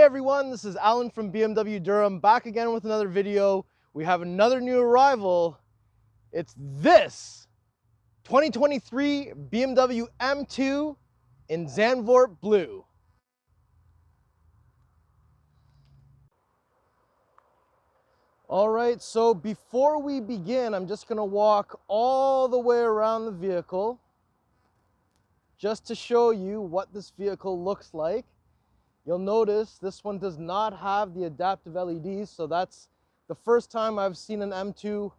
everyone, this is Alan from BMW Durham, back again with another video. We have another new arrival. It's this 2023 BMW M2 in Zandvoort Blue. All right, so before we begin, I'm just gonna walk all the way around the vehicle just to show you what this vehicle looks like. You'll notice this one does not have the adaptive LEDs, so that's the first time I've seen an M2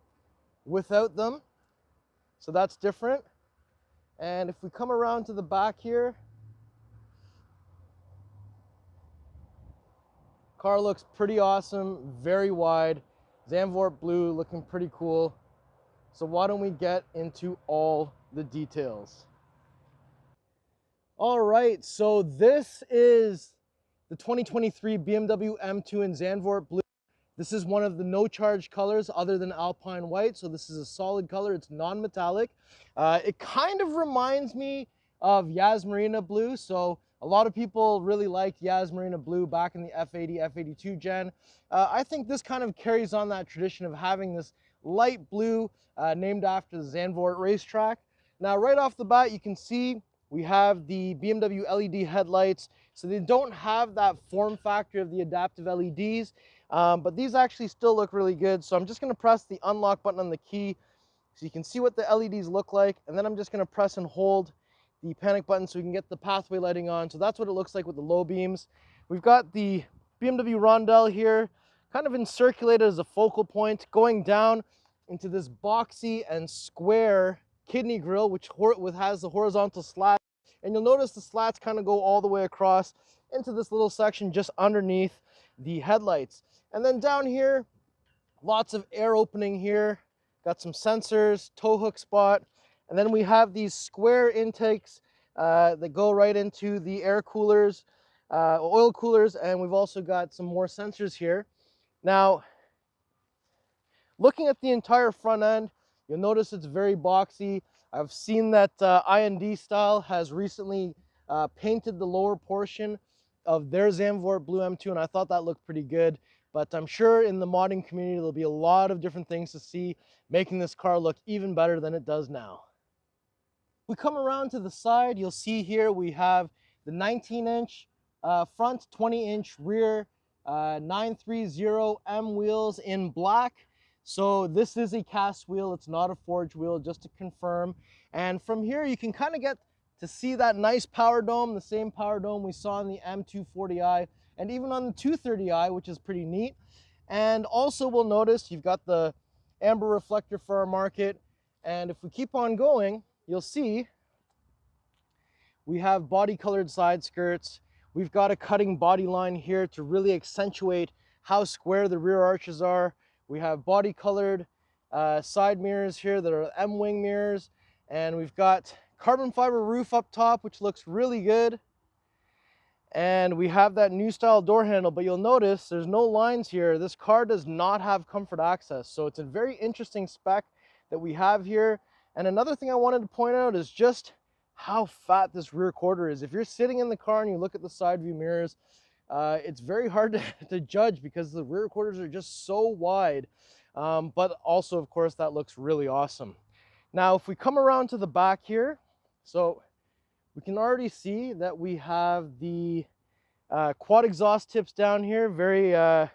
without them. So that's different. And if we come around to the back here, car looks pretty awesome, very wide. Zandvoort Blue looking pretty cool. So why don't we get into all the details? All right, so this is the 2023 BMW M2 in Zandvoort Blue. This is one of the no-charge colors other than Alpine White, so this is a solid color. It's non-metallic. It kind of reminds me of Yas Marina Blue, so a lot of people really liked Yas Marina Blue back in the F80, F82 gen. I think this kind of carries on that tradition of having this light blue named after the Zandvoort racetrack. Now, right off the bat, you can see we have the BMW LED headlights. So they don't have that form factor of the adaptive LEDs, but these actually still look really good. So I'm just gonna press the unlock button on the key so you can see what the LEDs look like. And then I'm just gonna press and hold the panic button so we can get the pathway lighting on. So that's what it looks like with the low beams. We've got the BMW Rondelle here, kind of encirculated as a focal point, going down into this boxy and square kidney grille, which has the horizontal slat. And you'll notice the slats kind of go all the way across into this little section just underneath the headlights. And then down here, lots of air opening here. Got some sensors, tow hook spot. And then we have these square intakes that go right into the air coolers, oil coolers. And we've also got some more sensors here. Now, looking at the entire front end, you'll notice it's very boxy. I've seen that IND Style has recently painted the lower portion of their Zandvoort Blue M2, and I thought that looked pretty good. But I'm sure in the modding community, there'll be a lot of different things to see, making this car look even better than it does now. We come around to the side, you'll see here we have the 19-inch front, 20-inch rear, 930M wheels in black. So this is a cast wheel, it's not a forged wheel, just to confirm. And from here you can kind of get to see that nice power dome, the same power dome we saw in the M240i and even on the 230i, which is pretty neat. And also we'll notice you've got the amber reflector for our market. And if we keep on going, you'll see we have body colored side skirts. We've got a cutting body line here to really accentuate how square the rear arches are. We have body colored side mirrors here that are M-wing mirrors. And we've got carbon fiber roof up top, which looks really good. And we have that new style door handle, but you'll notice there's no lines here. This car does not have comfort access. So it's a very interesting spec that we have here. And another thing I wanted to point out is just how fat this rear quarter is. If you're sitting in the car and you look at the side view mirrors, it's very hard to judge because the rear quarters are just so wide. But also, of course, that looks really awesome. Now, if we come around to the back here, so we can already see that we have the quad exhaust tips down here, very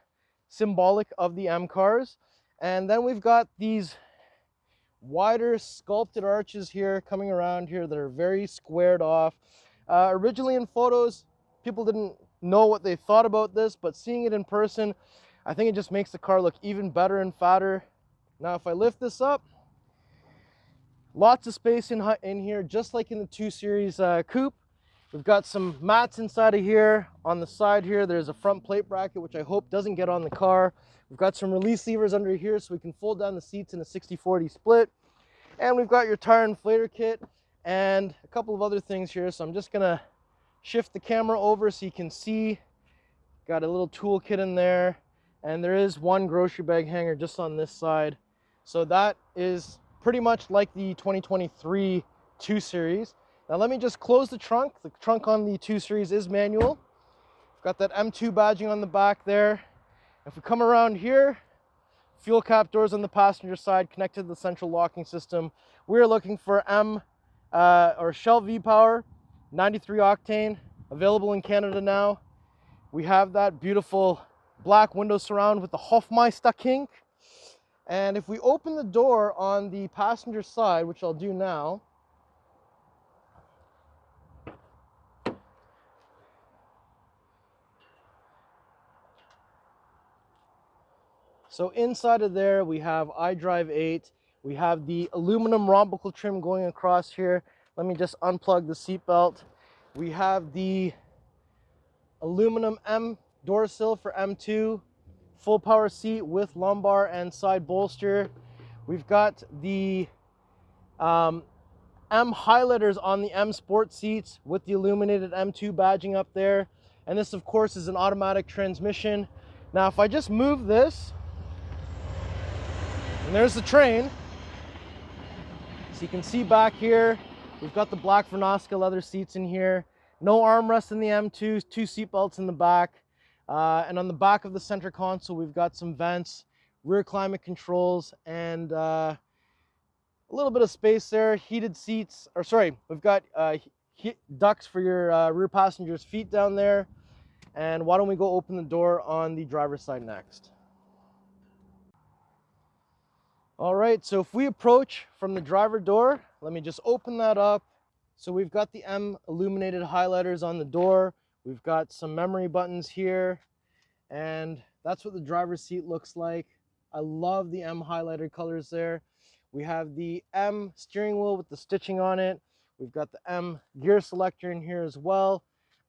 symbolic of the M cars. And then we've got these wider sculpted arches here coming around here that are very squared off. Originally in photos, people didn't know what they thought about this, but seeing it in person, I think it just makes the car look even better and fatter. Now, if I lift this up, lots of space in here, just like in the 2 Series Coupe. We've got some mats inside of here. On the side here, there's a front plate bracket, which I hope doesn't get on the car. We've got some release levers under here so we can fold down the seats in a 60/40 split. And we've got your tire inflator kit and a couple of other things here. So I'm just gonna shift the camera over so you can see. Got a little tool kit in there. And there is one grocery bag hanger just on this side. So that is pretty much like the 2023 2 Series. Now let me just close the trunk. The trunk on the 2 Series is manual. Got that M2 badging on the back there. If we come around here, fuel cap doors on the passenger side connected to the central locking system. We're looking for or Shell V-Power, 93 octane, available in Canada now. We have that beautiful black window surround with the Hofmeister kink. And if we open the door on the passenger side, which I'll do now, so inside of there, we have iDrive 8. We have the aluminum Rhombicle trim going across here. Let me just unplug the seatbelt. We have the aluminum M door sill for M2, full power seat with lumbar and side bolster. We've got the M highlighters on the M Sport seats with the illuminated M2 badging up there. And this, of course, is an automatic transmission. Now, if I just move this, and there's the train. So you can see back here, we've got the black Vernasca leather seats in here. No armrest in the M2, 2 seat belts in the back. And on the back of the center console, we've got some vents, rear climate controls, and a little bit of space there. Heated seats, or sorry, we've got ducts for your rear passenger's feet down there. And why don't we go open the door on the driver's side next? All right, so if we approach from the driver door, let me just open that up. So we've got the M illuminated highlighters on the door. We've got some memory buttons here, and that's what the driver's seat looks like. I love the M highlighter colors there. We have the M steering wheel with the stitching on it. We've got the M gear selector in here as well.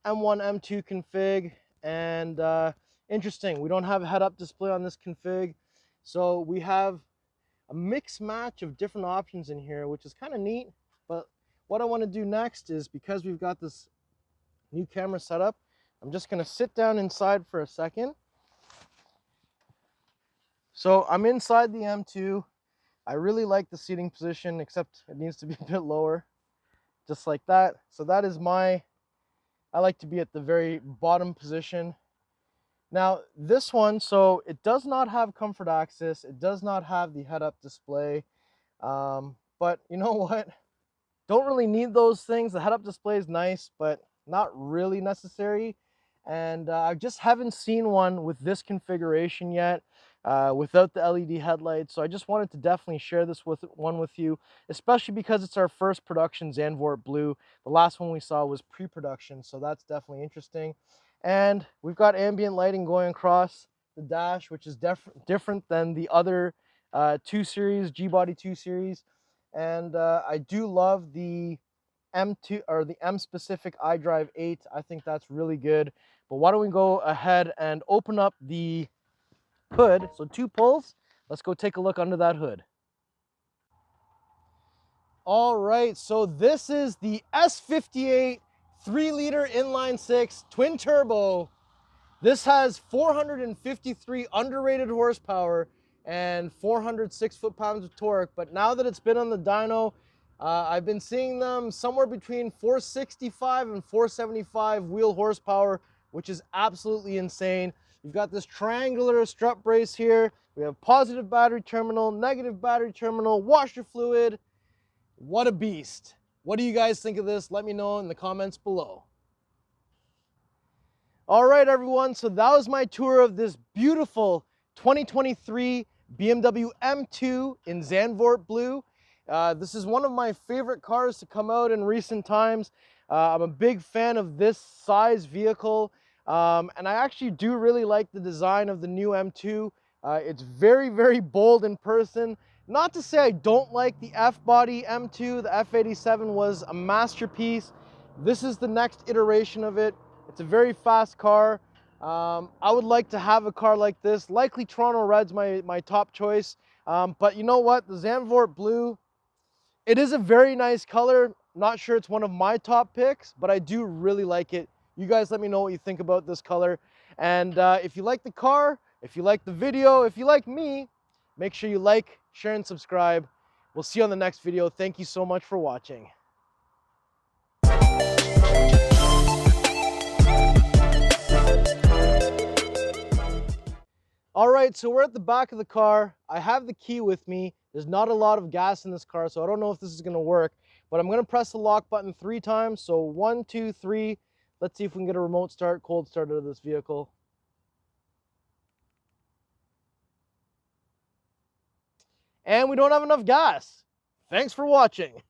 M1, M2 config, and interesting, we don't have a head-up display on this config. So we have a mix match of different options in here, which is kind of neat. But what I want to do next is, because we've got this new camera setup, I'm just going to sit down inside for a second. So I'm inside the M2. I really like the seating position, except it needs to be a bit lower, just like that. So that is I like to be at the very bottom position. Now this one, so it does not have comfort access, it does not have the head-up display, but you know what? Don't really need those things. The head-up display is nice, but not really necessary. And I just haven't seen one with this configuration yet, without the LED headlights. So I just wanted to definitely share this with you, especially because it's our first production Zandvoort Blue. The last one we saw was pre-production, so that's definitely interesting. And we've got ambient lighting going across the dash, which is different than the other 2 Series, G-Body 2 Series. And I do love the M2 or the M specific iDrive 8. I think that's really good. But why don't we go ahead and open up the hood? So 2 pulls. Let's go take a look under that hood. All right, so this is the S58 3-liter inline-6 twin turbo. This has 453 underrated horsepower and 406 foot-pounds of torque. But now that it's been on the dyno, I've been seeing them somewhere between 465 and 475 wheel horsepower, which is absolutely insane. You've got this triangular strut brace here. We have positive battery terminal, negative battery terminal, washer fluid. What a beast. What do you guys think of this? Let me know in the comments below. All right, everyone, so that was my tour of this beautiful 2023 BMW M2 in Zandvoort Blue. This is one of my favorite cars to come out in recent times. I'm a big fan of this size vehicle, and I actually do really like the design of the new M2. It's very, very bold in person. Not to say I don't like the F-body M2. The F87 was a masterpiece. This is the next iteration of it. It's a very fast car. I would like to have a car like this. Likely Toronto Red's my top choice. But you know what? The Zandvoort Blue, it is a very nice color. Not sure it's one of my top picks, but I do really like it. You guys let me know what you think about this color. And if you like the car, if you like the video, if you like me, make sure you like, share, and subscribe. We'll see you on the next video. Thank you so much for watching. All right, so we're at the back of the car. I have the key with me. There's not a lot of gas in this car, so I don't know if this is gonna work, but I'm gonna press the lock button 3 times. So 1, 2, 3. Let's see if we can get a remote start, cold start out of this vehicle. And we don't have enough gas. Thanks for watching.